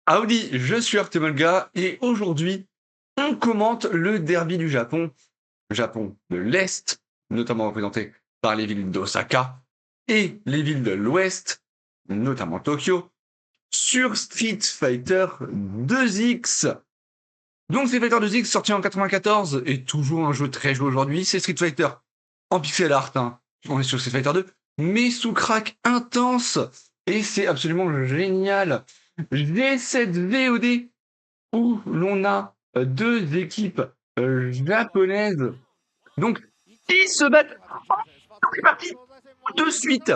Audi, je suis Artemolga et aujourd'hui, on commente le derby du Japon. Japon de l'Est, notamment représenté par les villes d'Osaka et les villes de l'Ouest, notamment Tokyo, sur Street Fighter 2X. Donc Street Fighter 2X sorti en 94 est toujours un jeu très joué aujourd'hui. C'est Street Fighter en pixel art, hein. On est sur Street Fighter 2, mais sous crack intense. Et c'est absolument génial. J'ai cette VOD où l'on a deux équipes japonaises. Donc, ils se battent. C'est parti de suite.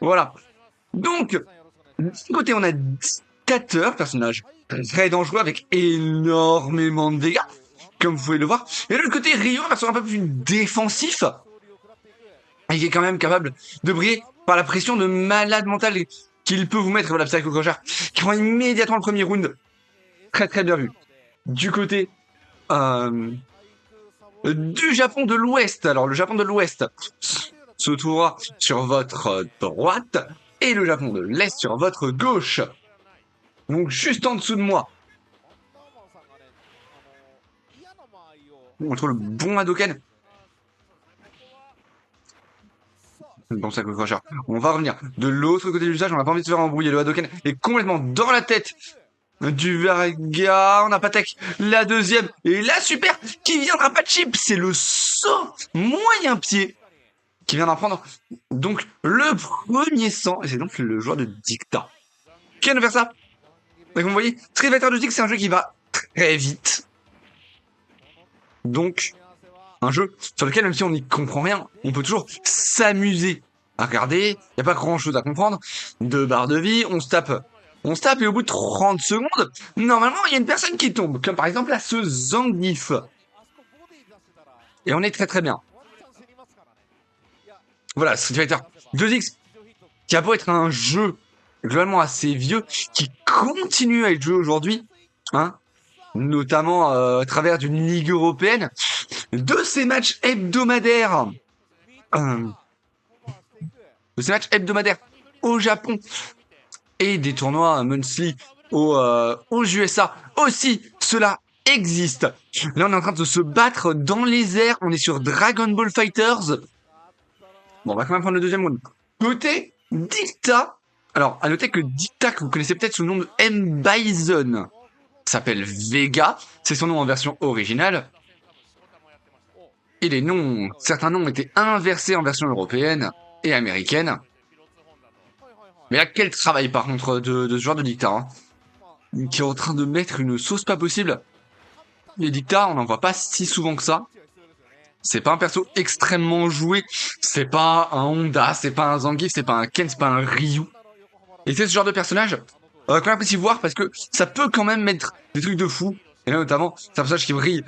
Voilà. Donc, d'un côté, on a dictateur, personnage très dangereux avec énormément de dégâts, comme vous pouvez le voir. Et de l'autre côté, Ryo, personnage un peu plus défensif, et qui est quand même capable de briller par la pression de malade mental qu'il peut vous mettre. Voilà, Psycho Crusher, qui prend immédiatement le premier round. Très très bien vu. Du côté du Japon de l'Ouest. Alors, le Japon de l'Ouest se trouvera sur votre droite et le Japon de l'Est sur votre gauche. Donc, juste en dessous de moi. On trouve le bon Hadoken. Bon, ça Crusher. On va revenir de l'autre côté du stage. On n'a pas envie de se faire embrouiller. Le Hadoken est complètement dans la tête du Verga. On n'a pas tech. La deuxième. Et la super qui viendra pas de chip. C'est le saut moyen pied qui vient d'en prendre. Donc, le premier sang. Et c'est donc le joueur de Dicta qui vient de faire ça. Donc, vous voyez, Street Fighter 2X, c'est un jeu qui va très vite. Donc, un jeu sur lequel, même si on n'y comprend rien, on peut toujours s'amuser à regarder. Il n'y a pas grand chose à comprendre. 2 barres de vie, on se tape et au bout de 30 secondes, normalement, il y a une personne qui tombe. Comme par exemple là, ce Zangief. Et on est très très bien. Voilà, Street Fighter 2X, qui a beau être un jeu globalement assez vieux, qui continue à être joué aujourd'hui, hein, notamment à travers d'une ligue européenne, de ces matchs hebdomadaires, au Japon et des tournois monthly aux USA aussi, cela existe. Là, on est en train de se battre dans les airs. On est sur Dragon Ball Fighters. Bon, on va quand même prendre le deuxième round. Côté Dicta. Alors, à noter que Dicta, que vous connaissez peut-être sous le nom de M. Bison, s'appelle Vega. C'est son nom en version originale. Et les noms, certains noms étaient inversés en version européenne et américaine. Mais là, quel travail par contre de ce joueur de Dicta, hein, qui est en train de mettre une sauce pas possible. Les Dicta, on n'en voit pas si souvent que ça. C'est pas un perso extrêmement joué. C'est pas un Honda, c'est pas un Zangief, c'est pas un Ken, c'est pas un Ryu. Et c'est ce genre de personnage quand même apprécié voir parce que ça peut quand même mettre des trucs de fou. Et là notamment, c'est un personnage qui brille.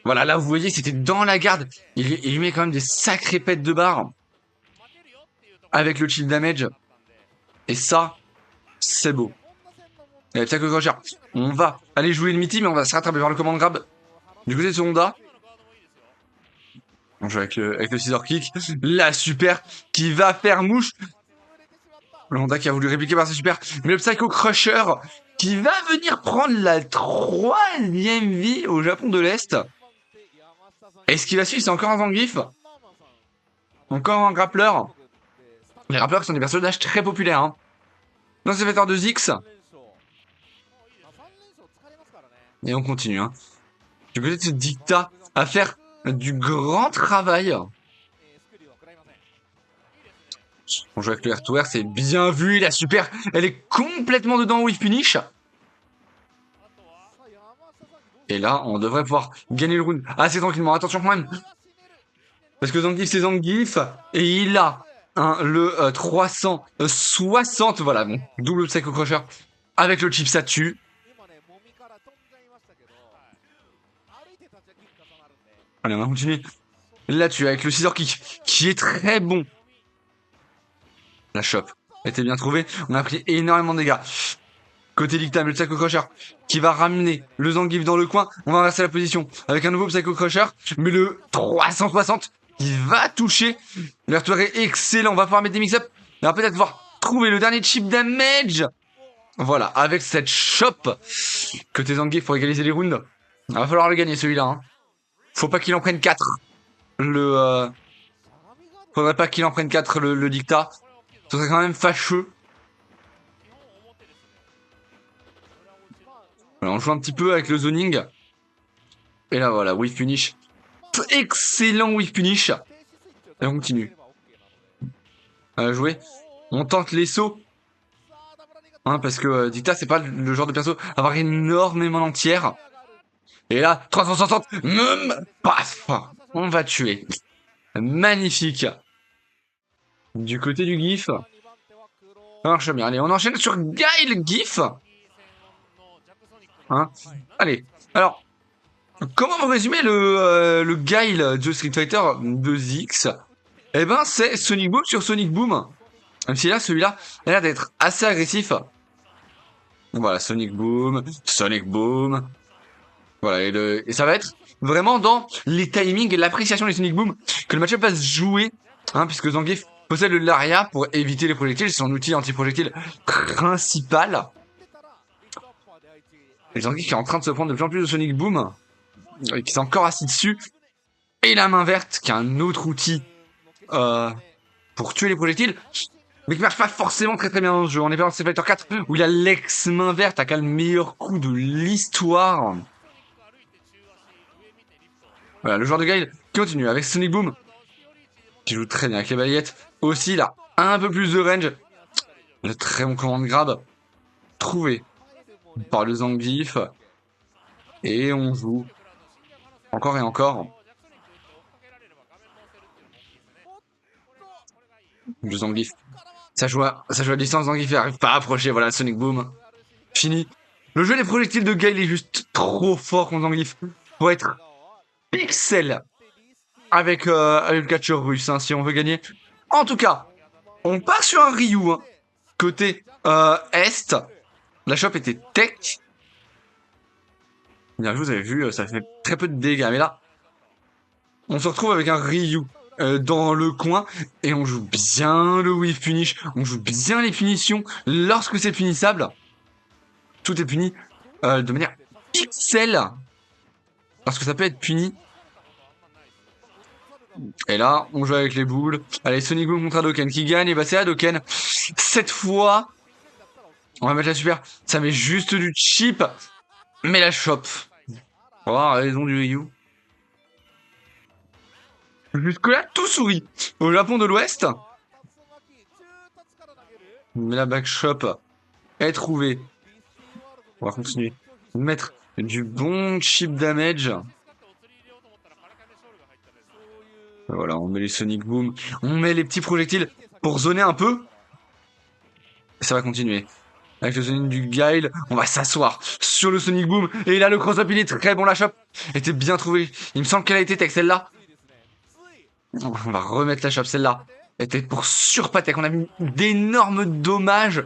Voilà, là vous voyez, c'était dans la garde. Il met quand même des sacrées pètes de barre. Avec le chill damage. Et ça, c'est beau. Et Psycho Crusher, on va aller jouer le midi, mais on va se rattraper vers le command grab. Du côté de ce Honda. On joue avec le scissor kick. La super qui va faire mouche. Le Honda qui a voulu répliquer par sa super. Mais le Psycho Crusher qui va venir prendre la 3e vie au Japon de l'Est. Et ce qui va suivre, c'est encore un Zangief. Encore un grappleur. Les grappleurs sont des personnages très populaires, hein. Dans Street Fighter 2X. Et on continue, hein. Du côté de ce Dicta à faire du grand travail. On joue avec le R2R, c'est bien vu, la super, elle est complètement dedans au whiff punish. Et là, on devrait pouvoir gagner le round assez tranquillement. Attention quand même. Parce que Zangief, c'est Zangief. Et il a le 360, voilà, bon, double Psycho Crusher. Avec le chip, ça tue. Allez, on va continuer. Là-dessus, avec le scissor kick, qui est très bon. La chope était bien trouvée. On a pris énormément de dégâts. Côté Dicta, le Psycho Crusher qui va ramener le Zangief dans le coin. On va inverser la position avec un nouveau Psycho Crusher. Mais le 360 qui va toucher. L'air est excellent. On va pouvoir mettre des mix-up. On va peut-être pouvoir trouver le dernier chip damage. Voilà, avec cette chope côté Zangief pour égaliser les rounds. Il va falloir le gagner celui-là. Hein. Faut pas qu'il en prenne 4. Faudrait pas qu'il en prenne 4 le dictat. Ce serait quand même fâcheux. Voilà, on joue un petit peu avec le zoning. Et là voilà, whiff punish. Excellent whiff punish. Et on continue. À jouer. On tente les sauts. Hein, parce que Dicta, c'est pas le genre de perso à avoir énormément d'entières. Et là, 360, paf, on va tuer. Magnifique. Du côté du GIF. Ça marche bien. Allez, on enchaîne sur Guile GIF. Hein, allez, alors, comment vous résumer le Guile de Street Fighter 2X? Eh ben, c'est Sonic Boom sur Sonic Boom. Même si là, celui-là, a l'air d'être assez agressif. Voilà, Sonic Boom, Sonic Boom. Voilà, et ça va être vraiment dans les timings et l'appréciation des Sonic Boom que le match-up va se jouer, hein, puisque Zangief possède le Laria pour éviter les projectiles, c'est son outil anti-projectile principal. Et Zangief qui est en train de se prendre de plus en plus de Sonic Boom, qui est encore assis dessus, et la main verte, qui est un autre outil pour tuer les projectiles, mais qui marche pas forcément très bien dans ce jeu. On est pas dans Street Fighter 4 où il a l'ex-main verte, a quand même le meilleur coup de l'histoire. Voilà, le joueur de Guile qui continue avec Sonic Boom, qui joue très bien avec les balayettes. Aussi, il a un peu plus de range. Le très bon command grab trouvé par le Zangief. Et on joue encore et encore. Le Zangief. Ça joue à distance, Zangief n'arrive pas à approcher. Voilà, Sonic Boom. Fini. Le jeu des projectiles de Guile est juste trop fort contre Zangief. Pour être pixel avec le catcheur russe, hein, si on veut gagner. En tout cas, on part sur un Ryu. Hein. Côté Est, la shop était tech. Bien, vous avez vu, ça fait très peu de dégâts. Mais là, on se retrouve avec un Ryu dans le coin et on joue bien le whiff punish. On joue bien les punitions lorsque c'est punissable. Tout est puni de manière pixel lorsque ça peut être puni. Et là, on joue avec les boules. Allez, Sonic Boom contre Hadoken qui gagne. Et bah c'est Hadoken. Cette fois, on va mettre la super. Ça met juste du chip. Mais la chope. Oh, raison du Ryu. Jusque-là, tout sourit. Au Japon de l'Ouest. Mais la backshop est trouvée. On va continuer. Mettre du bon chip damage. Voilà, on met les Sonic Boom. On met les petits projectiles pour zoner un peu. Et ça va continuer. Avec le Sonic du Guile, on va s'asseoir sur le Sonic Boom. Et là, le cross-up, il est très bon. La chope était bien trouvée. Il me semble qu'elle a été tech, celle-là. On va remettre la chope, celle-là. Elle était pour surpatek. On a mis d'énormes dommages.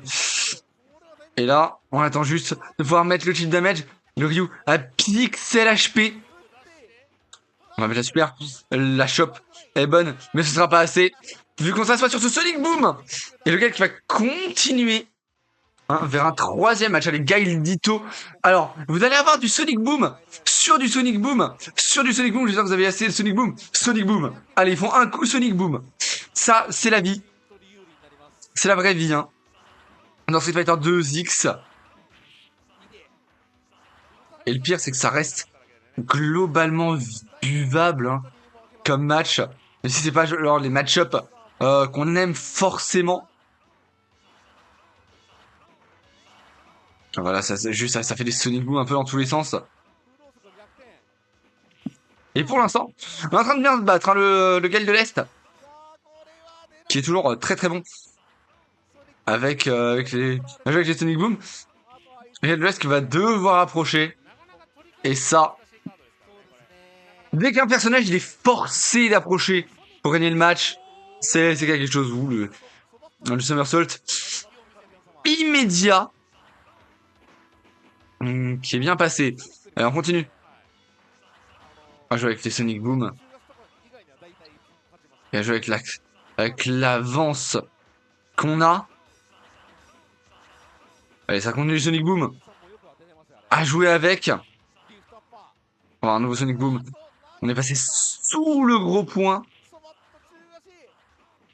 Et là, on attend juste de pouvoir mettre le chip damage. Le Ryu à pixel HP. On va mettre la super. La chope est bonne, mais ce sera pas assez. Vu qu'on s'assoit sur ce Sonic Boom. Et le gars qui va continuer vers un troisième match avec Guile Ditto. Alors, vous allez avoir du Sonic Boom sur du Sonic Boom sur du Sonic Boom. J'espère que vous avez assez de Sonic Boom. Sonic Boom. Allez, ils font un coup Sonic Boom. Ça, c'est la vie. C'est la vraie vie, hein. Dans Street Fighter 2X. Et le pire, c'est que ça reste globalement buvable hein, comme match. Mais si c'est pas genre les match-up qu'on aime forcément. Voilà, ça, juste, ça fait des Sonic Boom un peu dans tous les sens. Et pour l'instant, on est en train de bien se battre, hein, le Guile de l'Est. Qui est toujours très très bon. Avec les Sonic Boom. Le Guile de l'Est qui va devoir approcher. Et ça, dès qu'un personnage il est forcé d'approcher pour gagner le match, c'est quelque chose où le somersault immédiat qui est bien passé. Allez, on continue. On va jouer avec les Sonic Boom. Et on va jouer avec l'avance qu'on a. Allez, ça continue Sonic Boom. À jouer avec. On va avoir un nouveau Sonic Boom. On est passé sous le gros point.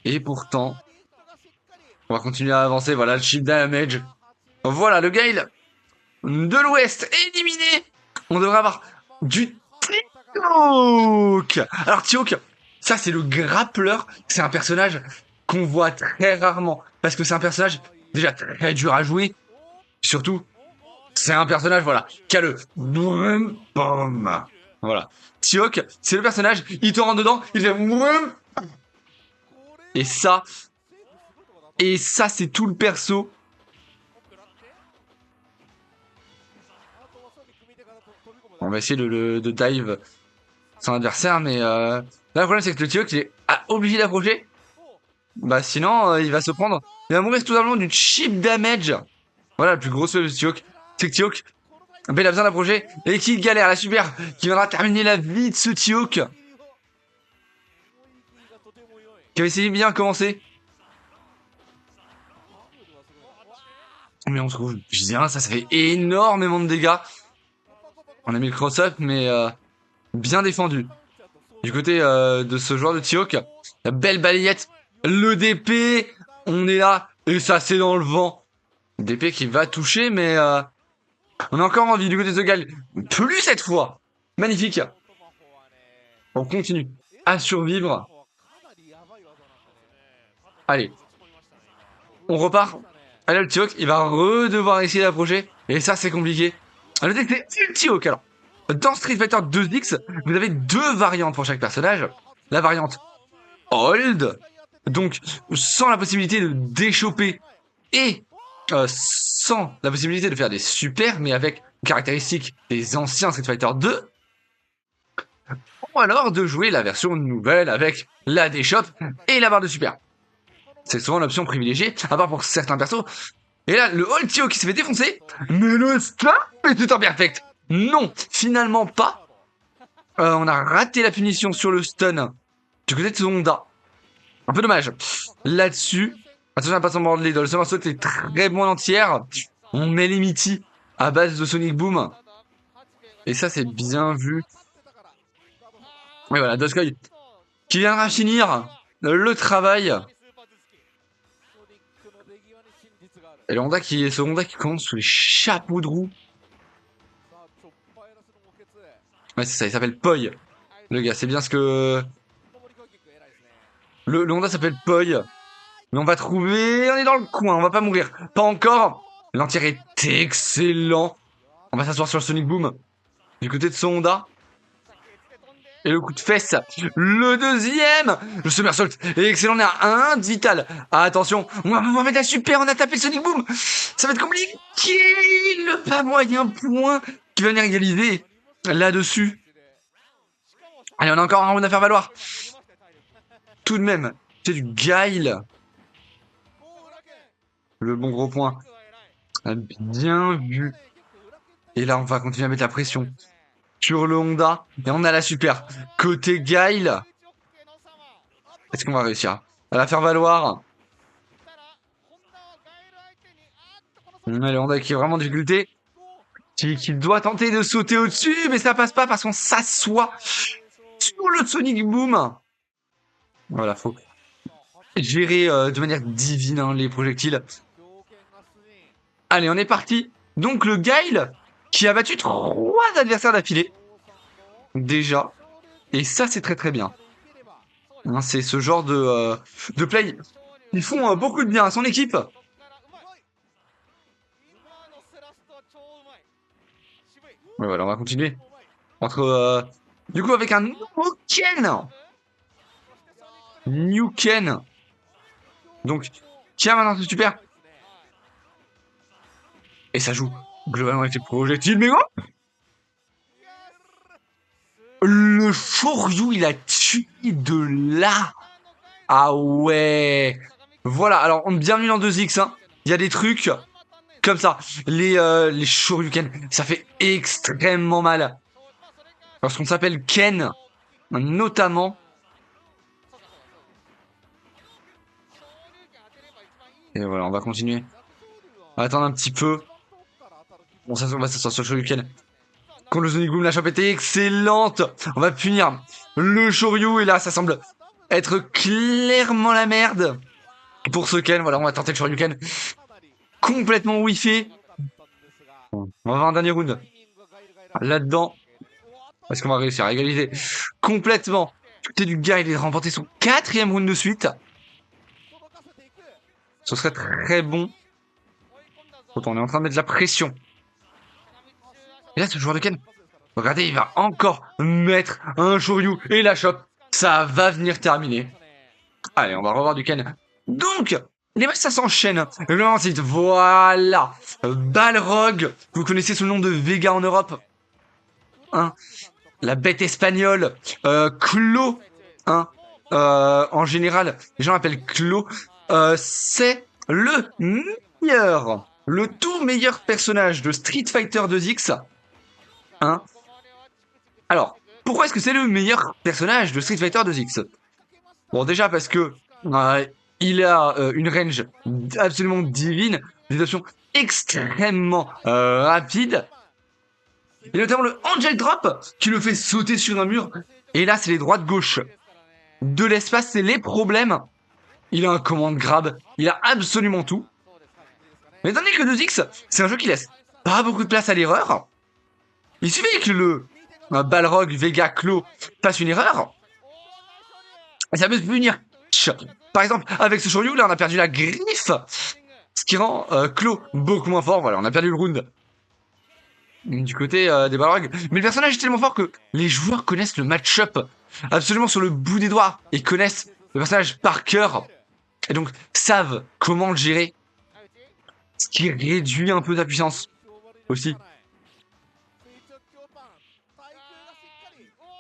Et pourtant, on va continuer à avancer. Voilà, le chip damage. Voilà, le Gale de l'Ouest éliminé. On devrait avoir du Tiook. Alors Tiook, ça c'est le grappleur. C'est un personnage qu'on voit très rarement. Parce que c'est un personnage déjà très dur à jouer. Surtout, c'est un personnage, voilà, qui a le boum, boum. Voilà. Tiook, c'est le personnage, il te rentre dedans, il fait boum. Et ça, c'est tout le perso. On va essayer de dive son adversaire, mais là le problème c'est que le Tiook il est obligé d'approcher. Bah sinon il va se prendre. Il va mourir tout simplement d'une chip damage. Voilà, le plus gros souhait de Tiook. C'est que Tiook, il a besoin d'approcher et qu'il galère, la super, qui viendra terminer la vie de ce Tiook. Qui avait essayé bien commencer. Mais on se trouve bien, ça fait énormément de dégâts. On a mis le cross-up, mais bien défendu. Du côté de ce joueur de Tiook, la belle balayette, le DP, on est là, et ça c'est dans le vent. DP qui va toucher, mais on a encore envie du côté de Gal. Plus cette fois. Magnifique. On continue à survivre. Allez. On repart. Allez, le Tiook, il va devoir essayer d'approcher. Et ça, c'est compliqué. Le deck, c'est le Tiook, alors. Dans Street Fighter 2X, vous avez deux variantes pour chaque personnage. La variante Hold, donc sans la possibilité de déchoper et sans la possibilité de faire des super, mais avec caractéristiques des anciens Street Fighter 2. Ou alors de jouer la version nouvelle avec la déchoppe et la barre de super. C'est souvent l'option privilégiée, à part pour certains persos. Et là, le Hold Tio qui s'est fait défoncer, mais le stun est tout en perfect. Non, finalement pas. On a raté la punition sur le stun du côté de son Honda. Un peu dommage. Là-dessus, attention à pas s'en de l'idole. Ce morceau est très bon en entière. On met les Mitty à base de Sonic Boom. Et ça, c'est bien vu. Et voilà, Doskoy qui viendra finir le travail. Et le Honda ce Honda qui commence sous les chapeaux de roue. Ouais, c'est ça, il s'appelle Poi. Le gars, c'est bien ce que... Le Honda s'appelle Poi. Mais on va trouver... On est dans le coin, on va pas mourir. Pas encore. L'entier est excellent. On va s'asseoir sur le Sonic Boom. Du côté de son Honda. Et le coup de fesse. Le deuxième. Le somersault est excellent. On est à 1 de vital. Ah, attention. On va pouvoir mettre la super. On a tapé le Sonic Boom. Ça va être compliqué. Le pas moyen point qui va venir égaliser là-dessus. Allez, on a encore un round à faire valoir. Tout de même, c'est du Guile. Le bon gros point. Bien vu. Et là, on va continuer à mettre la pression sur le Honda. Et on a la super. Côté Guile. Est-ce qu'on va réussir à la faire valoir? Allez, Honda qui est vraiment en difficulté. Qui doit tenter de sauter au-dessus, mais ça passe pas parce qu'on s'assoit sur le Sonic Boom. Voilà, faut gérer de manière divine hein, les projectiles. Allez, on est parti. Donc le Guile qui a battu 3 adversaires d'affilée. Déjà. Et ça, c'est très très bien. Hein, c'est ce genre de play. Ils font beaucoup de bien à son équipe. Ouais, voilà, on va continuer. Du coup, avec un nouveau Ken. New Ken. Donc, qui a maintenant ce super. Et ça joue globalement avec les projectiles, mais oh le Shoryu, il a tué de là. Ah ouais. Voilà, alors bienvenue dans 2X. Hein. Il y a des trucs comme ça. Les Shoryuken, ça fait extrêmement mal. Lorsqu'on s'appelle Ken, notamment. Et voilà, on va continuer On va attendre un petit peu. Bon, ça, on va s'asseoir sur le Shoryuken. Contre le Sonic Boom, la chope était excellente. On va punir le Shoryu. Et là, ça semble être clairement la merde. Pour ce Ken, voilà, on va tenter le Shoryuken. Complètement wifi. On va avoir un dernier round. Là-dedans. Est-ce qu'on va réussir à égaliser complètement? Tout est du gars, il est remporté son 4e round de suite. Ce serait très bon. Pourtant, on est en train de mettre de la pression. Et là, ce joueur de Ken, regardez, il va encore mettre un Shoryu et la chope. Ça va venir terminer. Allez, on va revoir du Ken. Donc, les matchs, ça s'enchaîne. Le ensuite, voilà. Balrog, vous connaissez sous le nom de Vega en Europe. Hein, la bête espagnole. Clo, hein, en général, les gens l'appellent Clo. C'est le meilleur, le tout meilleur personnage de Street Fighter 2X. Hein. Alors, pourquoi est-ce que c'est le meilleur personnage de Street Fighter 2X? Bon, déjà parce que il a une range absolument divine, des options extrêmement rapides. Et notamment le Angel Drop qui le fait sauter sur un mur. Et là, c'est les droites-gauche. De l'espace, c'est les problèmes. Il a un command grab, il a absolument tout. Mais étant donné que 2X, c'est un jeu qui laisse pas beaucoup de place à l'erreur, il suffit que le Balrog, Vega, Clo fasse une erreur, et ça peut se punir. Par exemple, avec ce Shoryu, là, on a perdu la griffe, ce qui rend Clo beaucoup moins fort. Voilà, on a perdu le round du côté des Balrog. Mais le personnage est tellement fort que les joueurs connaissent le match-up absolument sur le bout des doigts. Ils connaissent le personnage par cœur. Et donc, savent comment le gérer. Ce qui réduit un peu sa puissance. Aussi.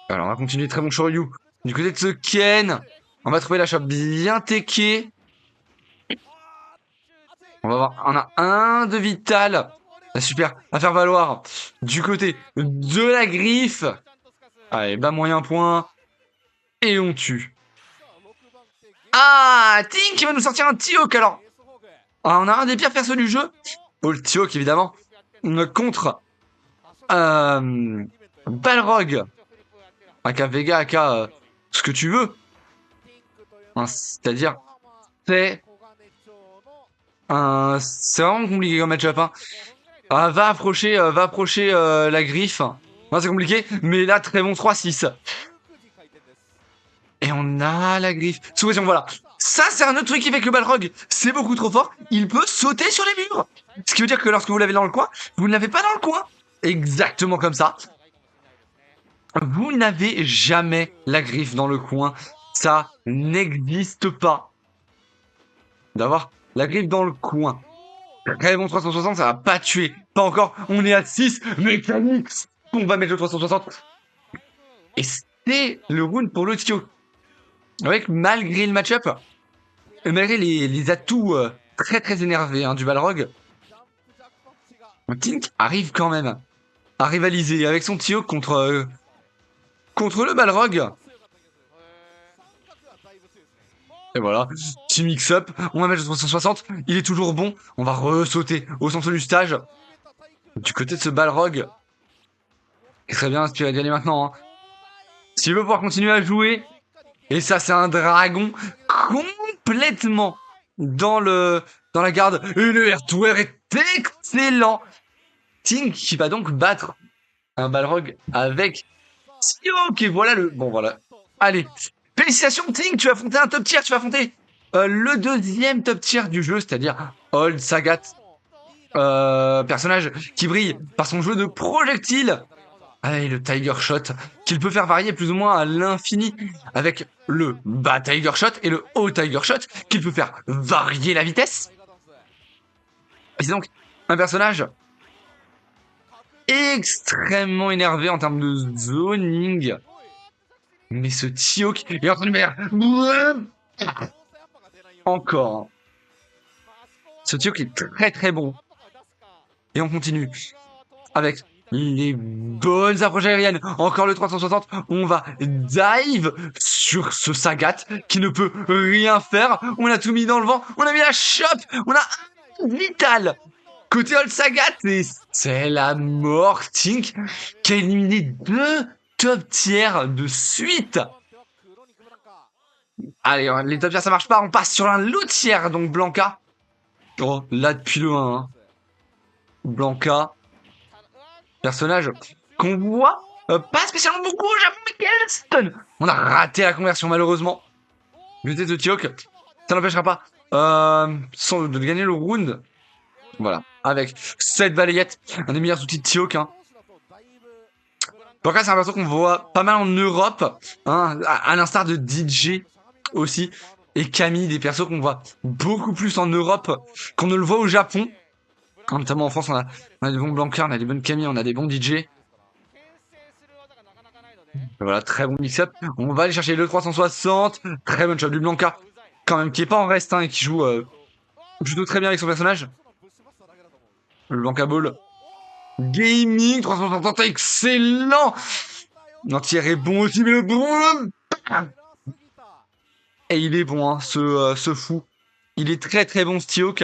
Alors, on va continuer. Très bon Shoryu. Du côté de ce Ken, on va trouver la chope bien techée. On va voir. On a un de vital. Ah, super. À faire valoir. Du côté de la griffe. Allez, bas moyen point. Et on tue. Ah, Tink qui va nous sortir un T-Hawk alors. Ah, on a un des pires persos du jeu. Oh, le T-Hawk évidemment. Contre Balrog. Aka Vega, Aka ce que tu veux. Hein, c'est-à-dire, c'est vraiment compliqué comme match-up. Hein. Ah, va approcher la griffe. Non, c'est compliqué, mais là, très bon 3-6. Et on a la griffe. Sous pression, voilà. Ça, c'est un autre truc qui fait que le Balrog, c'est beaucoup trop fort. Il peut sauter sur les murs. Ce qui veut dire que lorsque vous l'avez dans le coin, vous ne l'avez pas dans le coin. Exactement comme ça. Vous n'avez jamais la griffe dans le coin. Ça n'existe pas. D'avoir la griffe dans le coin. Très bon 360, ça va pas tuer. Pas encore. On est à 6 mécaniques. On va mettre le 360. Et c'est le round pour le Tio. Avec malgré le match-up, malgré les atouts très très énervés du Balrog, Tink arrive quand même à rivaliser avec son Tio contre le Balrog. Et voilà, petit mix-up, on va mettre le 360, il est toujours bon, on va ressauter au centre du stage. Du côté de ce Balrog, il serait bien inspiré d'y aller maintenant. Hein. S'il veut pouvoir continuer à jouer, et ça c'est un dragon complètement dans la garde. Et le air-to-air est excellent. Tink qui va donc battre un Balrog avec Tio, et voilà le... Bon voilà, allez. Félicitations Tink, tu as affronté un top tier, tu vas affronter le deuxième top tier du jeu, c'est-à-dire Old Sagat. Personnage qui brille par son jeu de projectiles. Et le Tiger Shot, qu'il peut faire varier plus ou moins à l'infini, avec le bas Tiger Shot et le haut Tiger Shot, qu'il peut faire varier la vitesse. Et c'est donc un personnage extrêmement énervé en termes de zoning. Mais ce Tio est en train de faire... Encore. Ce Tio est très très bon. Et on continue avec les bonnes approches aériennes. Encore le 360. On va dive sur ce Sagat qui ne peut rien faire. On a tout mis dans le vent. On a mis la chope. On a un vital. Côté Old Sagat, c'est la mort. Tink qui a éliminé 2 top tiers de suite. Allez, les top tiers ça marche pas, on passe sur un lot tiers, donc Blanca. Oh, là depuis le 1. Hein. Blanca, personnage qu'on voit pas spécialement beaucoup au Japon, mais quel stun. On a raté la conversion malheureusement. Le test de Tiok, ça n'empêchera pas de gagner le round. Voilà, avec cette balayette, un des meilleurs outils de Tiok. Hein. Blanca, c'est un perso qu'on voit pas mal en Europe, hein, à l'instar de DJ aussi. Et Camille, des persos qu'on voit beaucoup plus en Europe qu'on ne le voit au Japon. Notamment en France, on a des bons Blanca, on a des bonnes Camille, on a des bons DJ. Voilà, très bon mix-up. On va aller chercher le 360. Très bonne shot du Blanca. Quand même, qui est pas en reste, hein, et qui joue plutôt très bien avec son personnage. Le Blanca Ball. Gaming, 360, excellent. L'anti-air est bon aussi, mais le bon... Et il est bon, hein, ce fou. Il est très très bon, Stiok.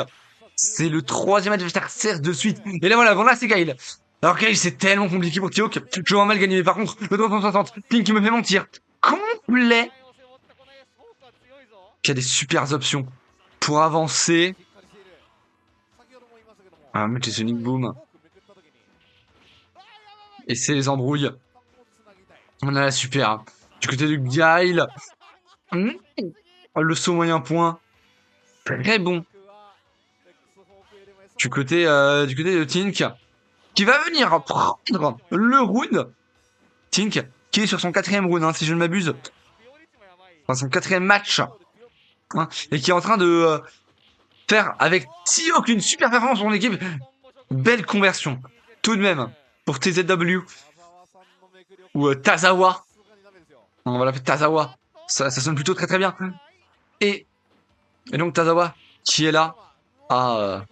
C'est le 3e adversaire de suite. Et là voilà, bon là c'est Gaël. Alors Gaël c'est tellement compliqué pour Tiok. Je vois mal gagner, mais par contre, le 360, Pink qui me fait mentir. Complet. Qui a des super options pour avancer. Ah, mettre les Sonic Boom. Et c'est les embrouilles. On a la super. Hein. Du côté de Gaël. Le saut moyen point. Très bon. Du côté de Tink. Qui va venir prendre le round. Tink, qui est sur son 4e round, hein, si je ne m'abuse. Enfin, son 4e match. Hein, et qui est en train de faire avec Tiok une super performance pour son équipe. Belle conversion. Tout de même, pour TZW. Ou Tazawa. On va l'appeler Tazawa. Ça sonne plutôt très très bien. Et donc Tazawa, qui est là, à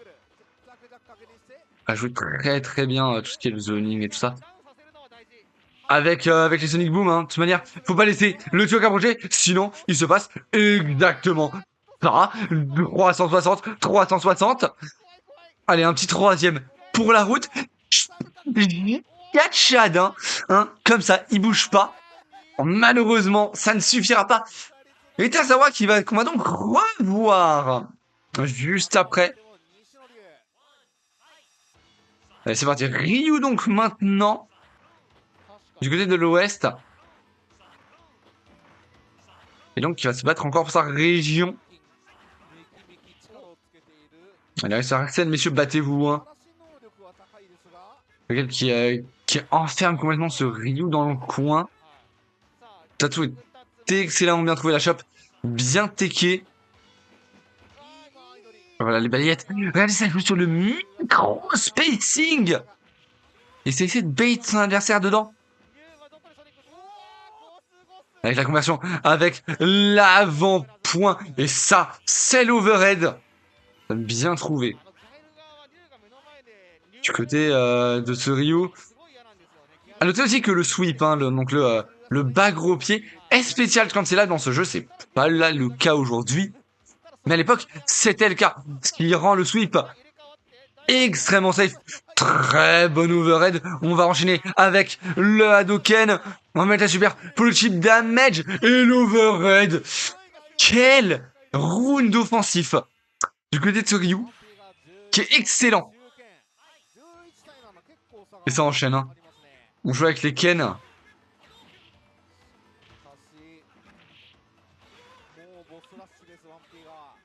jouer très très bien tout ce qui est le zoning et tout ça. Avec les Sonic Boom, hein. De toute manière, faut pas laisser le Tiok approcher, sinon il se passe exactement ça. 360, 360. Allez, un petit 3e pour la route. 4 Chad, hein, comme ça, il bouge pas. Malheureusement, ça ne suffira pas. Et Tazawa qu'on va donc revoir juste après. Allez, c'est parti. Ryu donc maintenant. Du côté de l'ouest. Et donc, il va se battre encore pour sa région. Allez, ça Arsène, messieurs, battez-vous. Hein. Regarde qui enferme complètement ce Ryu dans le coin. Tatou est excellemment bien trouvé la chope. Bien teké. Voilà les balayettes. Regardez ça, il joue sur le micro-spacing. Et c'est essayé de bait son adversaire dedans. Avec la conversion, avec l'avant-point. Et ça, c'est l'overhead. Bien trouvé. Du côté de ce Ryu. A noter aussi que le sweep, hein, le bas gros pied, est spécial quand c'est là dans ce jeu. C'est pas là le cas aujourd'hui. Mais à l'époque, c'était le cas. Ce qui rend le sweep extrêmement safe. Très bon overhead. On va enchaîner avec le Hadoken. On va mettre la super pour le chip damage et l'overhead. Quel round offensif du côté de ce Ryu qui est excellent. Et ça enchaîne. Hein. On joue avec les Ken.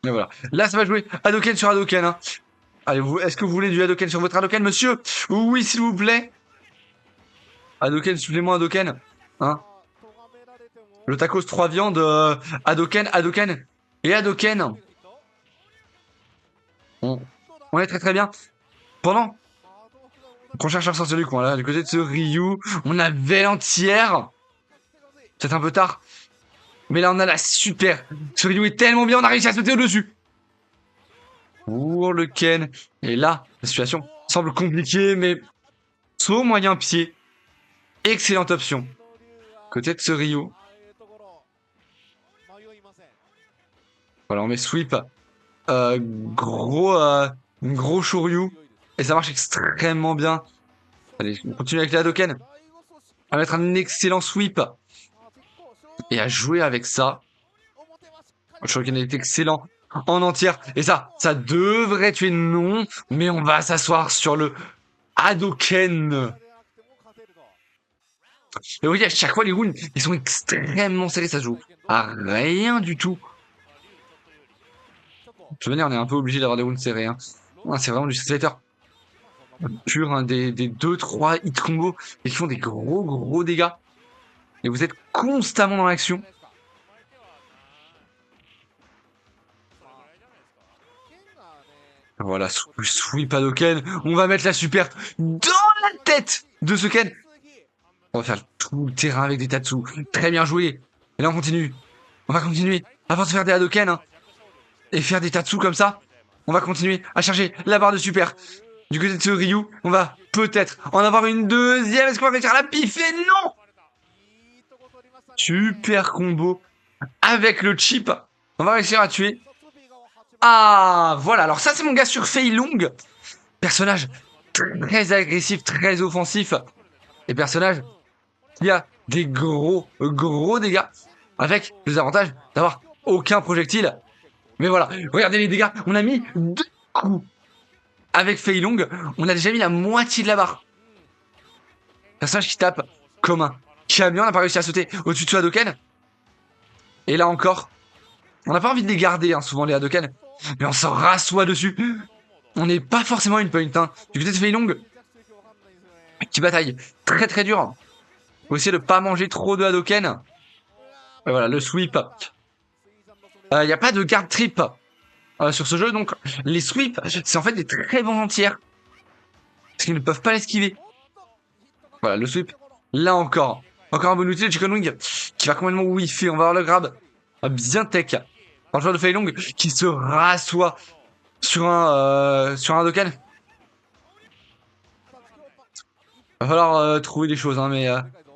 Et voilà. Là, ça va jouer Hadoken sur Hadoken. Hein. Allez, est-ce que vous voulez du Hadoken sur votre Hadoken, monsieur? Oui, s'il vous plaît. Hadoken, supplément Hadoken. Hein. Le tacos 3 viandes, Hadoken, Hadoken et Hadoken. On est très très bien. Pendant qu'on cherche un sorcier du coin, là, du côté de ce Ryu, on avait l'entière. C'est un peu tard. Mais là, on a la super. Ce Ryu est tellement bien, on a réussi à sauter au-dessus. Pour le Ken. Et là, la situation semble compliquée, mais saut moyen pied. Excellente option. Côté de ce Ryu. Voilà, on met sweep. Gros Shoryu. Et ça marche extrêmement bien. Allez, on continue avec les Hadoken. On va mettre un excellent sweep. Et à jouer avec ça. Le Shuriken est excellent en entière. Et ça devrait tuer non. Mais on va s'asseoir sur le Hadoken. Et oui, à chaque fois, les rounds, ils sont extrêmement serrés. Ça se joue à rien du tout. Je veux dire, on est un peu obligé d'avoir des rounds serrés. Hein. C'est vraiment du Street Fighter pur, hein, des 2-3 hit combos et qui font des gros dégâts. Et vous êtes constamment dans l'action. Voilà, sweep Hadoken. On va mettre la super dans la tête de ce Ken. On va faire tout le terrain avec des Tatsu. Très bien joué. Et là, on continue. On va continuer. Avant de faire des Hadoken hein, et faire des Tatsu comme ça, on va continuer à charger la barre de super. Du côté de ce Ryu, on va peut-être en avoir une deuxième. Est-ce qu'on va réussir à la piffer? Non! Super combo avec le chip. On va réussir à tuer. Ah, voilà. Alors ça, c'est mon gars sur Fei Long. Personnage très agressif, très offensif. Et personnage qui a des gros dégâts. Avec les avantages d'avoir aucun projectile. Mais voilà, regardez les dégâts. On a mis 2 coups. Avec Fei Long, on a déjà mis la moitié de la barre. Personnage qui tape comme un camion. On n'a pas réussi à sauter au-dessus de ce Hadoken. Et là encore, on n'a pas envie de les garder, hein, souvent les Hadoken. Mais on s'en rassoit dessus. On n'est pas forcément une point, hein. Du côté de Fei Long, qui bataille très dur. Faut essayer de pas manger trop de Hadoken. Et voilà, le sweep. Il n'y a pas de garde trip sur ce jeu, donc les sweeps, c'est en fait des très bons entières. Parce qu'ils ne peuvent pas l'esquiver. Voilà, le sweep. Là encore. Encore un bon outil, le Chicken Wing, qui va complètement whiffer. On va avoir le grab. Bien tech. Un joueur de Fei Long qui se rassoit sur un Hadoken. Va falloir trouver des choses, hein, mais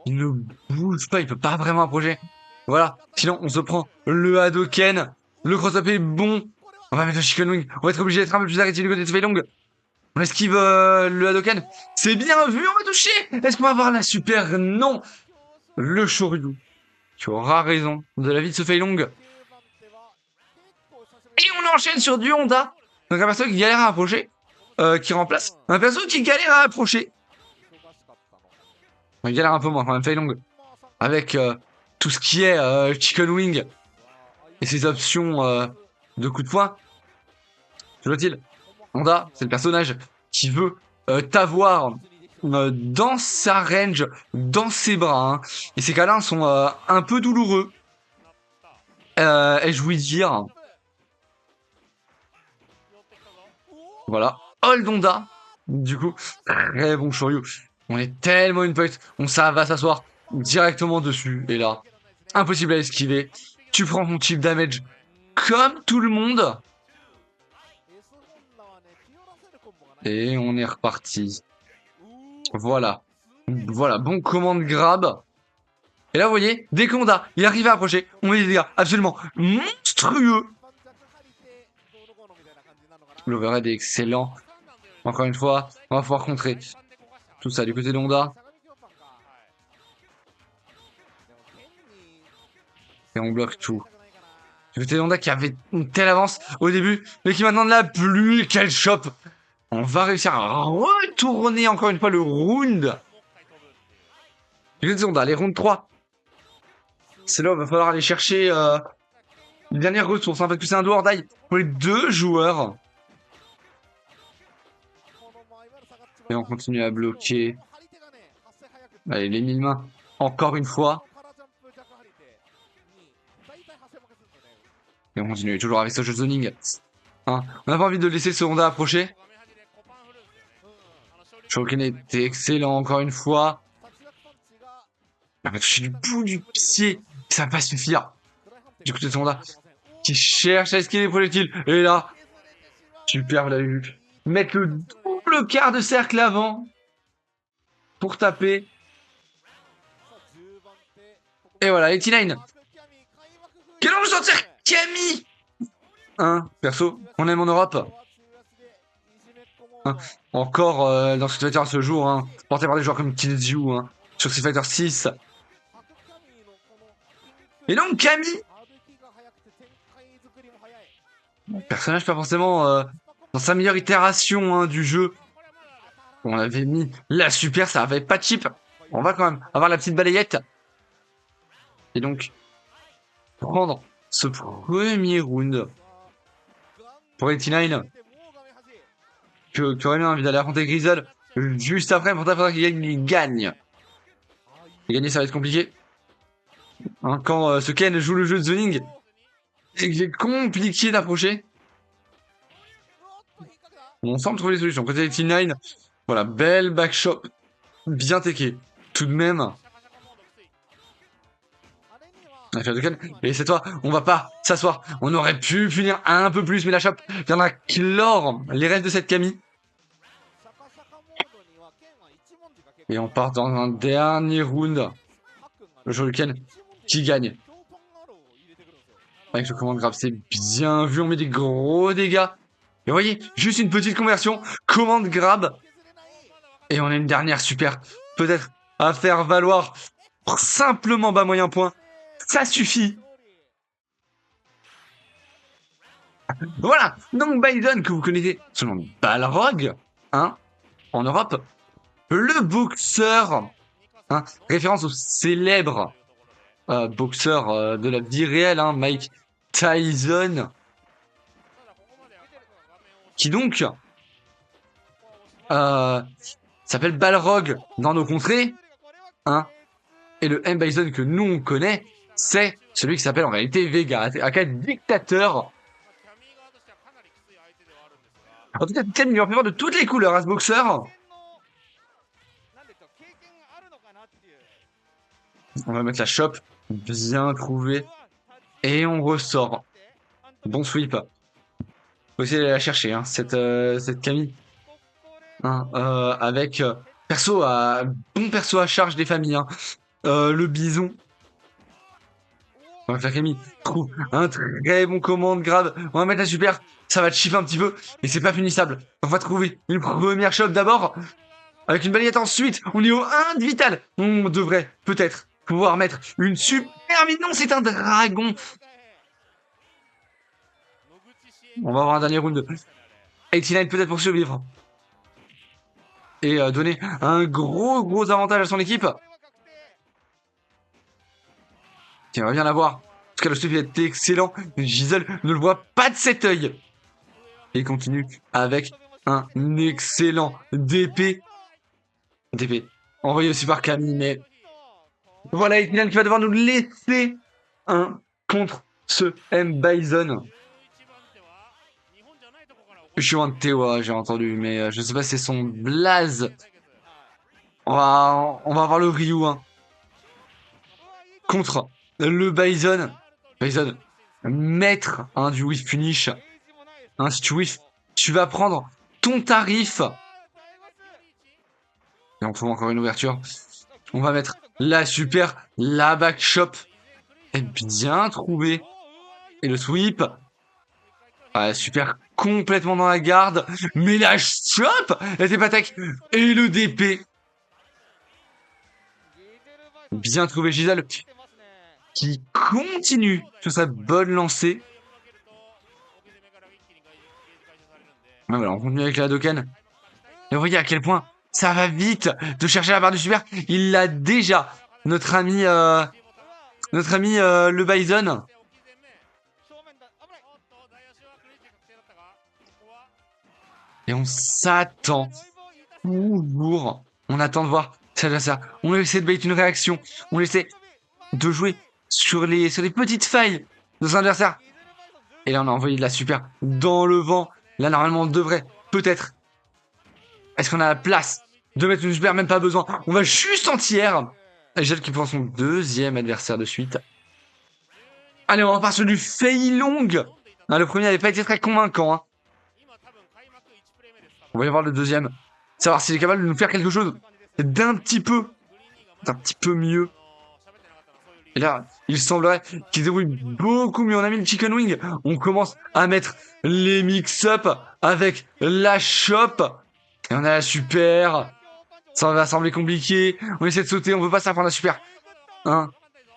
il ne bouge pas, il peut pas vraiment approcher. Voilà, sinon on se prend le Hadoken, le cross-up est bon. On va mettre le Chicken Wing, on va être obligé d'être un peu plus arrêté du côté de Fei Long. On esquive le Hadoken, c'est bien vu, on va toucher. Est-ce qu'on va avoir la super? Non. Le Shoryu, tu auras raison de la vie de ce Fei Long. Et on enchaîne sur du Honda. Donc un perso qui galère à approcher, qui remplace un perso qui galère à approcher. On galère un peu moins quand même, Fei Long. Avec tout ce qui est Chicken Wing et ses options de coup de poing. Toujours-il, Honda, c'est le personnage qui veut t'avoir dans sa range, dans ses bras. Hein. Et ces câlins sont un peu douloureux. Ai-je ouï dire. Voilà. Hold Honda. Du coup, très bon Shoryu. On est tellement une point. On ça va s'asseoir directement dessus. Et là, impossible à esquiver. Tu prends ton chip damage comme tout le monde. Et on est reparti. Voilà. Voilà, bon commande grab. Et là, vous voyez, dès qu'on a, il arrive à approcher, on met des dégâts absolument monstrueux. L'overhead est excellent. Encore une fois, on va pouvoir contrer tout ça du côté de Honda. Et on bloque tout. Du côté de Honda qui avait une telle avance au début, mais qui maintenant ne l'a plus. Quel shop! On va réussir à retourner encore une fois le round. Du côté de Honda, les rounds 3. C'est là où il va falloir aller chercher une dernière ressource, hein, parce que c'est un do or die pour les deux joueurs. Et on continue à bloquer. Allez, les 1000 mains, encore une fois. Et on continue toujours avec ce jeu zoning. Hein, on n'a pas envie de laisser ce Honda approcher. Shuriken était excellent encore une fois. On va toucher du bout du pied. Ça va pas suffire. Du côté de ce Honda qui cherche à esquiver les projectiles. Et là, super, vous l'avez vu. Mettre le double quart de cercle avant pour taper. Et voilà, 89. Quel ange sortir Camille. Hein, perso, on aime en Europe. Hein. Encore dans Street Fighter ce jour, hein, porté par des joueurs comme Killzyu, hein, sur Street Fighter 6. Et donc Camille, personnage pas forcément dans sa meilleure itération hein, du jeu. On avait mis la super, ça avait pas de chip. On va quand même avoir la petite balayette. Et donc, prendre ce premier round pour 89 qui aurait bien envie d'aller affronter Grizzle juste après. Pour ça, qu'il gagne. Et gagner, ça va être compliqué. Hein, quand ce Ken joue le jeu de zoning, il est compliqué d'approcher. On semble trouver des solutions. Côté 89, voilà, belle backshot, bien teché. Tout de même. Et c'est toi, on va pas s'asseoir. On aurait pu punir un peu plus, mais la chope viendra clore les restes de cette Camille. Et on part dans un dernier round. Le jeu Ken qui gagne. Avec le command grab, c'est bien vu. On met des gros dégâts. Et vous voyez, juste une petite conversion. Commande grab. Et on a une dernière super. Peut-être à faire valoir simplement bas moyen point. Ça suffit. Voilà. Donc Bison, que vous connaissez sous le nom de Balrog, hein, en Europe. Le boxeur, hein, référence au célèbre boxeur de la vie réelle, hein, Mike Tyson, qui donc s'appelle Balrog dans nos contrées, hein, et le M. Bison que nous on connaît, c'est celui qui s'appelle en réalité Vega, aka dictateur. En tout cas, Ken lui en fait voir de toutes les couleurs à ce boxeur. On va mettre la chope, bien trouvé, et on ressort. Bon sweep. Faut essayer d'aller la chercher, hein, cette Camille. Hein, avec bon perso à charge des familles. Hein. Le bison. On va faire Camille. Trouve un très bon commande grave. On va mettre la super. Ça va te chiffer un petit peu. Et c'est pas punissable. On va trouver une première shot d'abord. Avec une balayette ensuite. On est au 1 de vital. On devrait peut-être pouvoir mettre une super. Mais non, c'est un dragon. On va avoir un dernier round. 89 peut-être pour survivre. Et donner un gros avantage à son équipe. Qui va bien l'avoir. En tout cas, le stuff est excellent. Giselle ne le voit pas de cet œil. Et il continue avec un excellent DP. DP. Envoyé aussi par Camille, mais voilà, Ethan qui va devoir nous laisser un contre ce M. Bison. Je suis un Tewa, j'ai entendu, mais je sais pas si c'est son blaze. On va avoir le Ryu, hein. Contre le Bison. Bison, maître hein, du whiff punish. Hein, si tu whiff, tu vas prendre ton tarif. Et on trouve encore une ouverture. On va mettre la super, la back shop. Et bien trouvé. Et le sweep. Ah, super, complètement dans la garde. Mais la shop, elle était pas tech. Et le DP. Bien trouvé Gisèle. Qui continue sur sa bonne lancée. Ouais, voilà, on continue avec la Dokkan. Et vous voyez à quel point ça va vite de chercher la barre du super. Il l'a déjà, notre ami le Bison. Et on s'attend toujours. On attend de voir cet adversaire. On essaie de bait une réaction. On essaie de jouer sur les petites failles de son adversaire. Et là, on a envoyé de la super dans le vent. Là, normalement, on devrait peut-être. Est-ce qu'on a la place de mettre une super? Même pas besoin. On va juste en tiers. Gel qui prend son deuxième adversaire de suite. Allez, on repart sur du Fei Long. Ah, le premier n'avait pas été très convaincant. Hein. On va y voir le deuxième. Savoir s'il est capable de nous faire quelque chose d'un petit peu mieux. Et là, il semblerait qu'il débrouille beaucoup mieux. On a mis le Chicken Wing. On commence à mettre les mix-up avec la shop. Et on a la super. Ça va sembler compliqué. On essaie de sauter, on veut pas s'apprendre la super. Hein,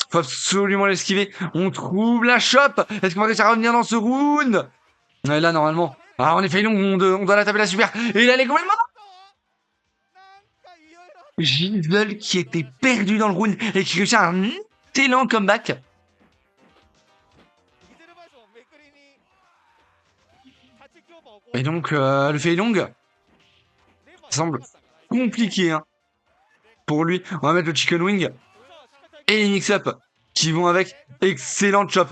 faut absolument l'esquiver. On trouve la chope. Est-ce qu'on va réussir à revenir dans ce round? Et là, normalement. Ah, en effet, on doit la taper la super. Et là, elle est complètement. Giselle qui était perdu dans le round et qui réussit un excellent comeback. Et donc, le fait long semble compliqué hein, pour lui. On va mettre le chicken wing et les mix-up qui vont avec. Excellente chop.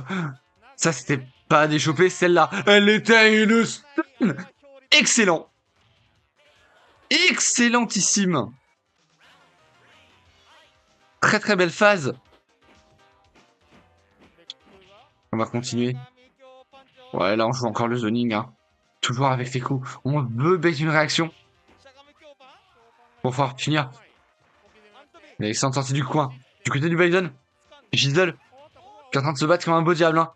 Ça, c'était pas des chopées, celle-là. Elle était une stun. Excellent. Excellentissime. Très très belle phase. On va continuer. Ouais, là, on joue encore le zoning. Hein. Toujours avec les coups. On veut bait une réaction. Pour pouvoir finir. L'excellente sortie du coin. Du côté du Bison. Giselle. Qui est en train de se battre comme un beau diable. Hein.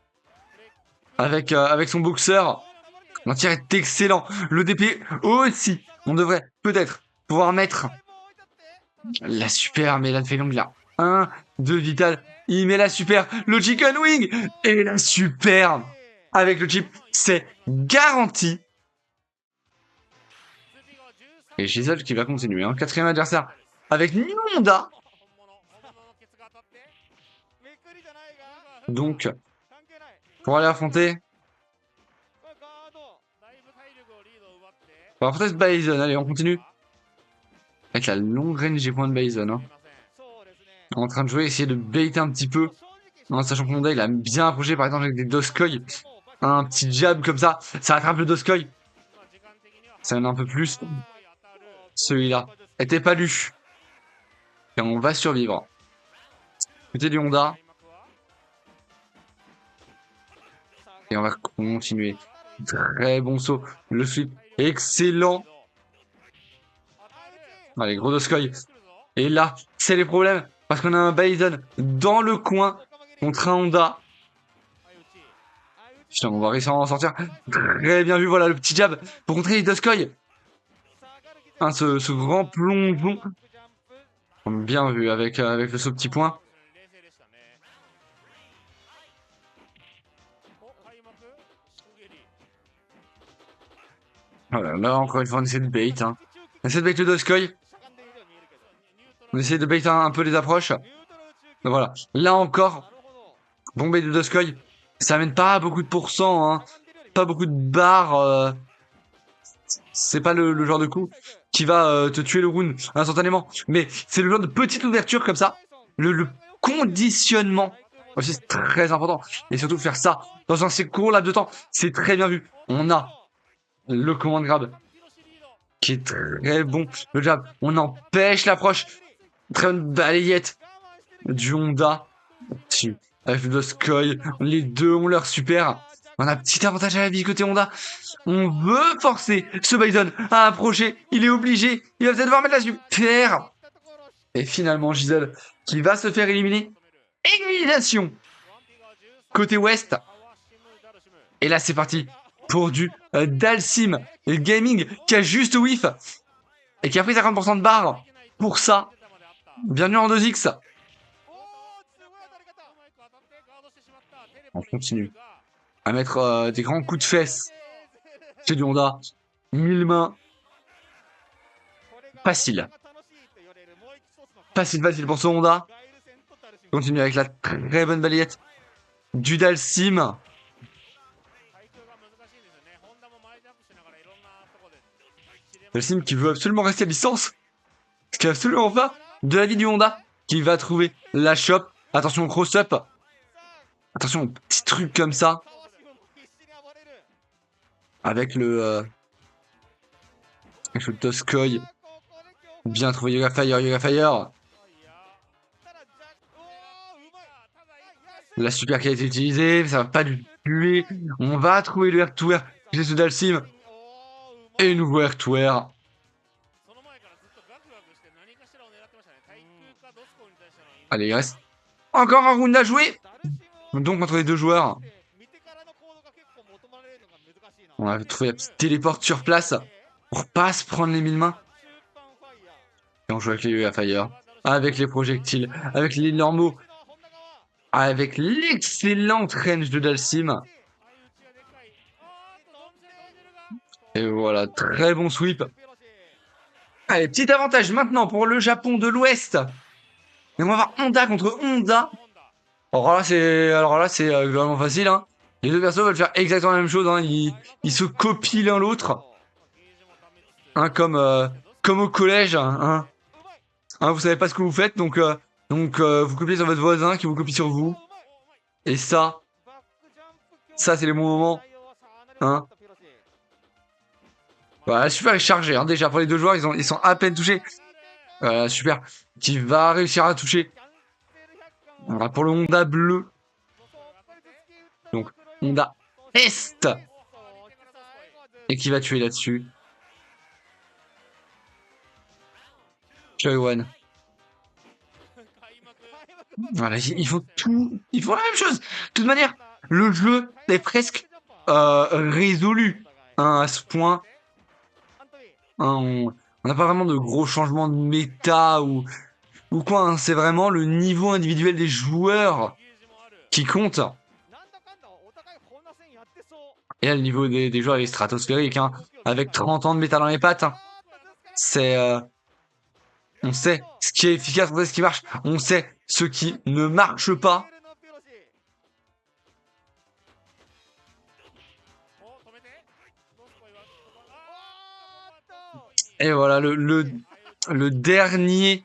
Avec son boxeur. L'entier est excellent. Le DP aussi. On devrait peut-être pouvoir mettre la super, mais là, fait longue là. 1, 2 vital. Il met la super. Le chicken wing. Et la super. Avec le chip, c'est garanti. Et Giselle qui va continuer. Hein. Quatrième adversaire avec Nionda. Donc, pour aller affronter. On va affronter ce Bison. Allez, on continue. Avec la longue range des points de Bison. Hein. En train de jouer, essayer de baiter un petit peu. En sachant que Nionda, il a bien approché par exemple avec des Doskoi. Un petit jab comme ça. Ça attrape le Doskoi. Ça donne un peu plus. Celui-là était pas lu. Et on va survivre. Côté du Honda. Et on va continuer. Très bon saut. Le sweep. Excellent. Allez, gros Doskoi. Et là, c'est les problèmes. Parce qu'on a un Bison dans le coin contre un Honda. Putain, on va réussir à en sortir. Très bien vu, voilà le petit jab pour contrer les Doskoi. Hein, ce grand plongeon. Bien vu avec ce petit point. Voilà, là, encore une fois, on essaie de bait. Hein. On essaie de bait le Doskoi. On essaie de bait un peu les approches. Donc voilà, là encore, bon bait de Doskoi. Ça amène pas beaucoup de pourcents. Hein. Pas beaucoup de barres. C'est pas le genre de coup qui va te tuer le round instantanément. Mais c'est le genre de petite ouverture comme ça. Le conditionnement aussi c'est très important. Et surtout faire ça dans un si court laps de temps, c'est très bien vu. On a le command grab qui est très bon. Le jab, on empêche l'approche. Très bonne balayette du Honda. Avec le Doskoi, les deux ont leur super. On a un petit avantage à la vie côté Honda. On veut forcer ce Bison à approcher. Il est obligé. Il va peut-être devoir mettre la super. Et finalement, Giselle qui va se faire éliminer. Élimination côté ouest. Et là, c'est parti pour du Dalsim Gaming qui a juste whiff et qui a pris 50% de barre. Pour ça, bienvenue en 2X. On continue à mettre des grands coups de fesses. C'est du Honda. 1000 mains. Facile. Facile pour ce Honda. Continue avec la très bonne balayette du Dalsim. Dalsim qui veut absolument rester à distance. Ce qui est absolument pas de la vie du Honda. Qui va trouver la shop. Attention au cross-up. Attention au petit truc comme ça. Avec le Doskoi. Bien trouvé Yoga Fire. La super qui a été utilisée, ça va pas lui tuer. On va trouver le air to air. J'ai ce Dalsim. Et nouveau air to air. Allez, il reste encore un round à jouer. Donc entre les deux joueurs. On a trouvé la petite téléporte sur place. Pour pas se prendre les 1000 mains. Et on joue avec les UA Fire, avec les projectiles, avec les normaux, avec l'excellente range de Dalsim. Et voilà, très bon sweep. Allez, petit avantage maintenant pour le Japon de l'Ouest. Et on va voir Honda contre Honda. Alors là, c'est vraiment facile. Hein. Les deux persos veulent faire exactement la même chose. Hein. Ils se copient l'un l'autre. Hein, comme au collège. Hein. Hein, vous savez pas ce que vous faites, donc vous copiez sur votre voisin qui vous copie sur vous. Et ça c'est les bons moments. Hein. Voilà, super, il est chargé. Hein. Déjà, pour les deux joueurs, ils sont à peine touchés. Super. Qui va réussir à toucher. Voilà, pour le Honda bleu. Donc, Honda Est. Et qui va tuer là-dessus. Choi-Wan. Voilà, ils font tout. Ils font la même chose. De toute manière, le jeu est presque résolu. Hein, à ce point. Hein, on n'a pas vraiment de gros changements de méta ou quoi. Hein. C'est vraiment le niveau individuel des joueurs qui compte. Et là, le niveau des joueurs est stratosphérique. Hein. Avec 30 ans de méta dans les pattes. Hein. C'est... on sait ce qui est efficace, on sait ce qui marche. On sait ce qui ne marche pas. Et voilà, le dernier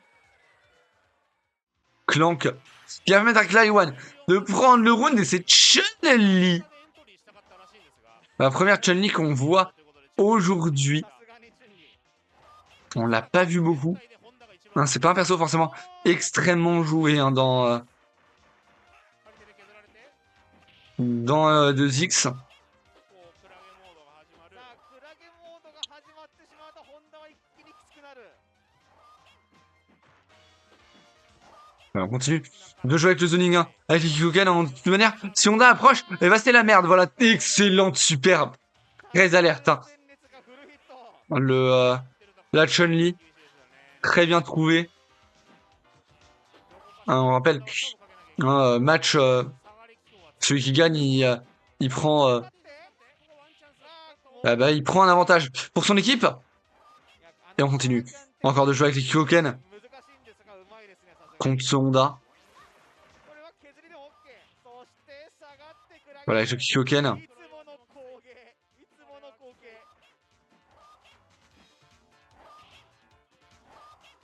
Clank qui va permettre à Clay-Wan de prendre le round et c'est Chun-Li. La première Chun-Li qu'on voit aujourd'hui. On l'a pas vu beaucoup. Hein, c'est pas un perso forcément extrêmement joué hein, dans The Zix. On continue de jouer avec le zoning 1, avec les Kikoken. De toute manière, si Honda approche, eh ben c'est la merde. Voilà, excellente, superbe. Très alerte. Hein. La Chun-Li, très bien trouvé. Hein, on rappelle, match, celui qui gagne, il prend, il prend un avantage pour son équipe. Et on continue. Encore de jouer avec les Kikoken contre ce Honda. Voilà, avec le Kikoken.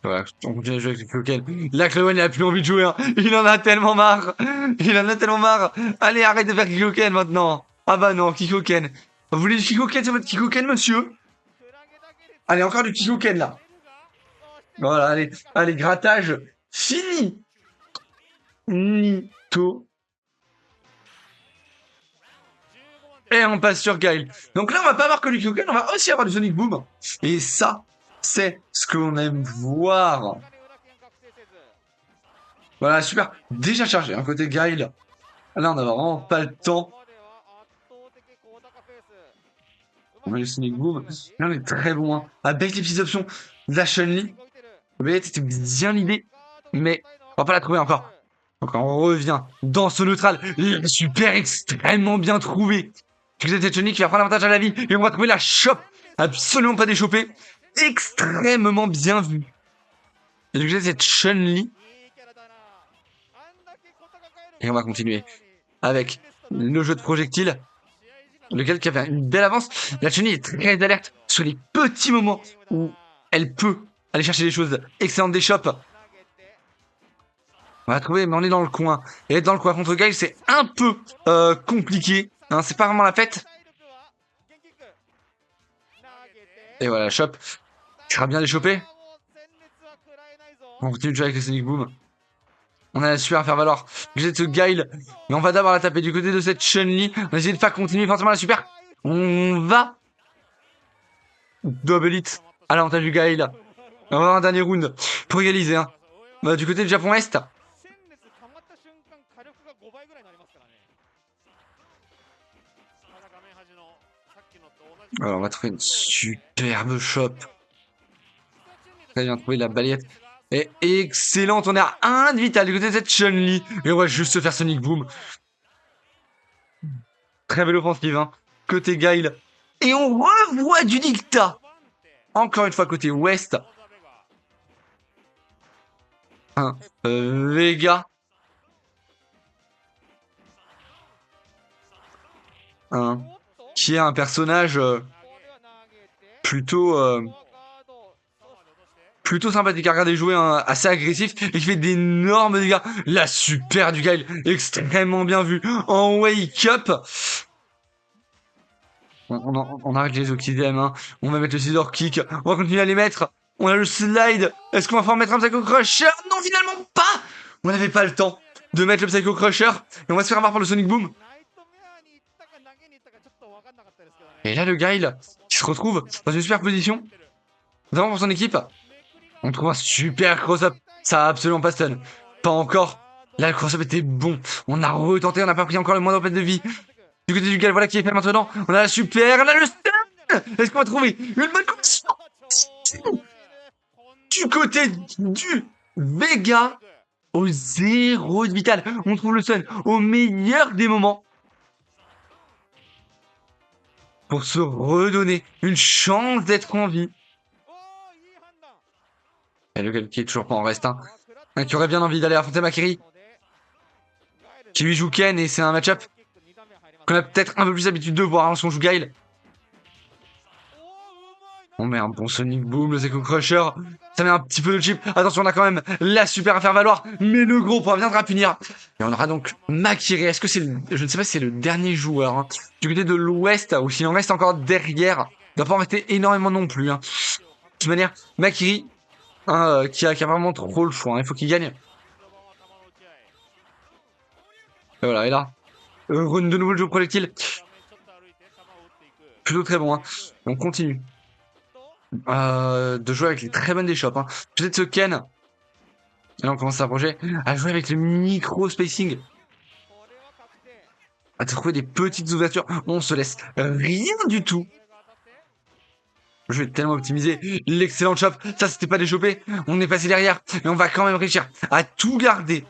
Voilà, on continue à jouer avec le Kikoken. Là, Clowen, il a plus envie de jouer. Hein. Il en a tellement marre. Il en a tellement marre. Allez, arrête de faire Kikoken maintenant. Ah bah non, Kikoken. Vous voulez du Kikoken sur votre Kikoken, monsieur? Allez, encore du Kikoken, là. Voilà, allez, grattage. Fini. Nito. Et on passe sur Guile. Donc là, on va pas avoir que du Kikoken, on va aussi avoir du Sonic Boom. Et ça, c'est ce qu'on aime voir. Voilà, super. Déjà chargé, un côté Guile. Là, on n'a vraiment pas le temps. On a le Sonic Boom. Là, on est très loin. Avec les petites options de la Chun-Li. Vous voyez, c'était bien l'idée. Mais on va pas la trouver encore. Donc on revient dans ce neutral. Super extrêmement bien trouvé. Vous êtes cette Chun-Li qui va prendre l'avantage à la vie. Et on va trouver la shop. Absolument pas déchopée. Extrêmement bien vu. Et donc j'ai cette Chun-Li. Et on va continuer avec le jeu de projectiles. Lequel qui avait une belle avance. La Chun-Li est très alerte sur les petits moments où elle peut aller chercher des choses excellentes des shops. On va trouver, mais on est dans le coin. Et être dans le coin contre Guile, c'est un peu compliqué. Hein, c'est pas vraiment la fête. Et voilà, shop. Tu seras bien déchopé. On continue de jouer avec le Sonic Boom. On a la super à faire valoir. J'ai ce Guile. Mais on va d'abord la taper du côté de cette Chun-Li. On va essayer de faire continuer forcément la super. On va. Double hit à l'avantage du Guile. On va avoir un dernier round pour égaliser. Hein. Du côté du Japon-Est. Alors, on va trouver une superbe shop. Très bien trouvé la balayette. Et excellente, on est à 1 de vital du côté de cette Chun-Li. Et on va juste se faire Sonic Boom. Très belle offensive, hein. Côté Guile. Et on revoit du dictat. Encore une fois, côté Ouest. Un Vega. Un qui est un personnage plutôt plutôt sympathique à regarder jouer, hein, assez agressif et qui fait d'énormes dégâts. La super du Guile, extrêmement bien vu en wake up. On arrête les Okidem, hein. On va mettre le scissor kick, on va continuer à les mettre. On a le slide. Est-ce qu'on va pouvoir mettre un Psycho Crusher? Non, finalement pas. On n'avait pas le temps de mettre le Psycho Crusher et on va se faire avoir par le Sonic Boom. Et là, le Guile qui se retrouve dans une super position, notamment pour son équipe. On trouve un super cross-up. Ça a absolument pas stun. Pas encore. Là, le cross-up était bon. On a retenté, on n'a pas pris encore le moindre peine de vie. Du côté du Guile, voilà qui est fait maintenant. On a la super, on a le stun. Est-ce qu'on va trouver une bonne connexion du côté du Vega au 0 de vital? On trouve le stun au meilleur des moments pour se redonner une chance d'être en vie. Et le Guile qui est toujours pas en reste, hein. Qui aurait bien envie d'aller affronter Makiri, qui lui joue Ken, et c'est un match-up qu'on a peut-être un peu plus l'habitude de voir lorsqu'on joue Guile. On met un bon Sonic Boom, le Psycho Crusher, ça met un petit peu de chip. Attention, on a quand même la super à faire valoir, mais le gros point viendra punir. Et on aura donc Makiri. Est-ce que c'est je ne sais pas si c'est le dernier joueur, hein, du côté de l'Ouest, ou s'il en reste encore derrière. Il doit pas en rester énormément non plus, hein. De toute manière, Makiri, hein, qui a vraiment trop le choix, hein. Il faut qu'il gagne. Et voilà, et là, run de nouveau le jeu projectile. Plutôt très bon, hein. On continue de jouer avec les très bonnes des shops, hein. Peut-être ce Ken. Et là, on commence à s'approcher, à jouer avec le micro spacing, à trouver des petites ouvertures. On se laisse rien du tout. Je vais tellement optimiser l'excellent chop. Ça, c'était pas déchopé. On est passé derrière. Et on va quand même réussir à tout garder.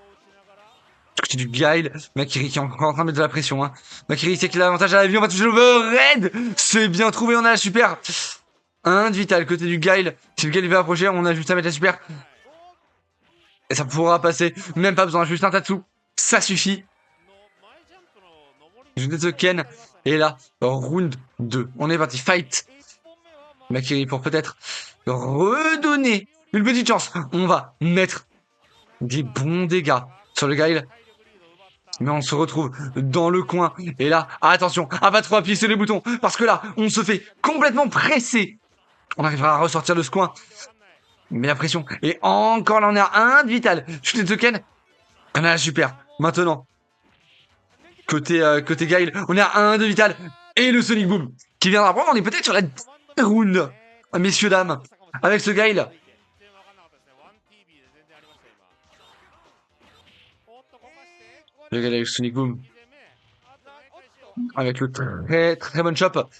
C'est du Guile. Makiri qui est encore en train de mettre de la pression, hein. Makiri sait qu'il a l'avantage à la vie. On va toucher l'overhead. C'est bien trouvé. On a la super. 1 de vital côté du Guile. Si le Guile va approcher, on a juste à mettre la super. Et ça pourra passer. Même pas besoin. Juste un Tatsu. Ça suffit. Je vais The Ken. Et là, round 2. On est parti. Fight. Makiri pour peut-être redonner une petite chance. On va mettre des bons dégâts sur le Guile. Mais on se retrouve dans le coin. Et là, attention, à pas trop appuyer sur les boutons. Parce que là, on se fait complètement presser. On arrivera à ressortir de ce coin. Mais la pression. Et encore là, on est à 1 de vital. Je te Ken. On a la super. Maintenant, côté Guile, on est à 1 de vital. Et le Sonic Boom qui viendra prendre. On est peut-être sur la round, messieurs, dames, avec ce Guile. Le Guile avec le Sonic Boom. Avec le très très bon chop.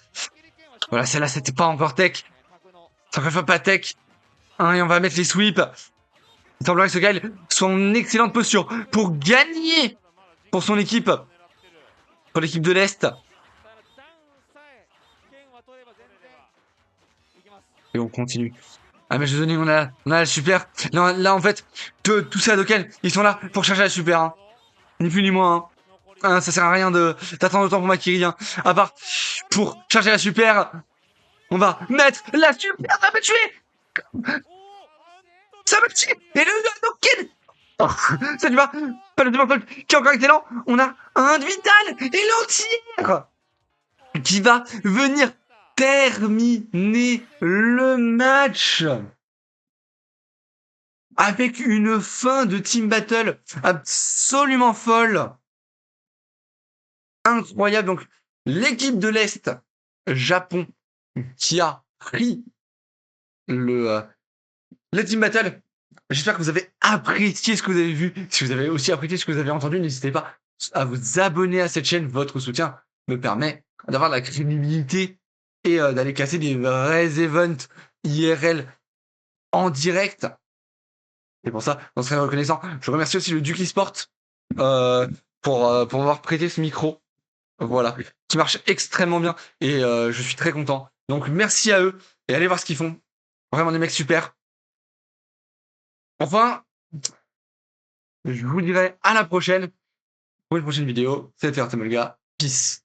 Voilà, celle-là, c'était pas encore tech. Ça fait pas tech. Hein, et on va mettre les sweeps. Il semblerait que ce Guile soit en excellente posture pour gagner pour son équipe. Pour l'équipe de l'Est. Et on continue. Ah mais je donne, on a la super. Là en fait, tous ces Hadoken, ils sont là pour chercher la super, hein. Ni plus ni moins, hein. Hein, ça sert à rien d'attendre autant pour Makiri, hein. À part pour charger la super. On va mettre la super, ça va me tuer. Ça va me tuer. Et le Hadoken. Oh, ça lui va. Pas le Demoncolt qui est encore excellent. On a un de vital et l'entière qui va venir terminer le match avec une fin de team battle absolument folle, incroyable. Donc l'équipe de l'Est, Japon, qui a pris le team battle. J'espère que vous avez apprécié ce que vous avez vu. Si vous avez aussi apprécié ce que vous avez entendu, n'hésitez pas à vous abonner à cette chaîne. Votre soutien me permet d'avoir la crédibilité et d'aller casser des vrais events IRL en direct. Et pour ça, on serait reconnaissant. Je remercie aussi le Duke Esport pour m'avoir prêté ce micro. Voilà, qui marche extrêmement bien et je suis très content. Donc merci à eux et allez voir ce qu'ils font. Vraiment des mecs super. Enfin, je vous dirai à la prochaine pour une prochaine vidéo. C'était Artemelga. Peace.